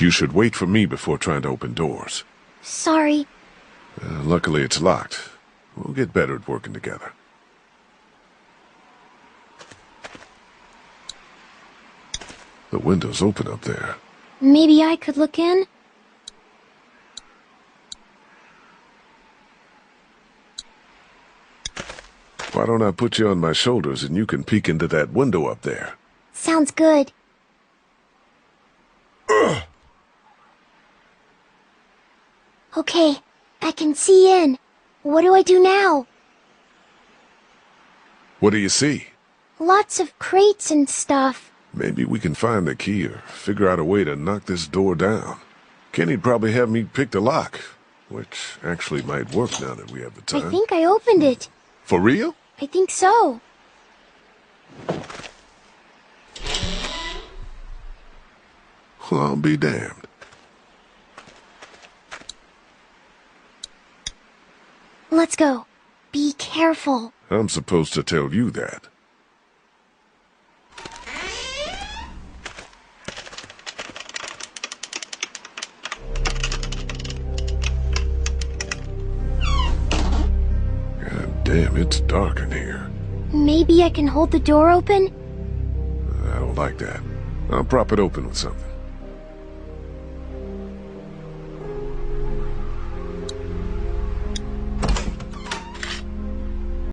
You should wait for me before trying to open doors. Sorry. Luckily it's locked. We'll get better at working together. The window's open up there. Maybe I could look in? Why don't I put you on my shoulders and you can peek into that window up there? Sounds good. Ugh. Okay, I can see in. What do I do now? What do you see? Lots of crates and stuff. Maybe we can find the key or figure out a way to knock this door down. Kenny'd probably have me pick the lock, which actually might work now that we have the time. I think I opened it. For real? I think so. Well, I'll be damned. Let's go. Be careful. I'm supposed to tell you that. God damn, it's dark in here. Maybe I can hold the door open? I don't like that. I'll prop it open with something.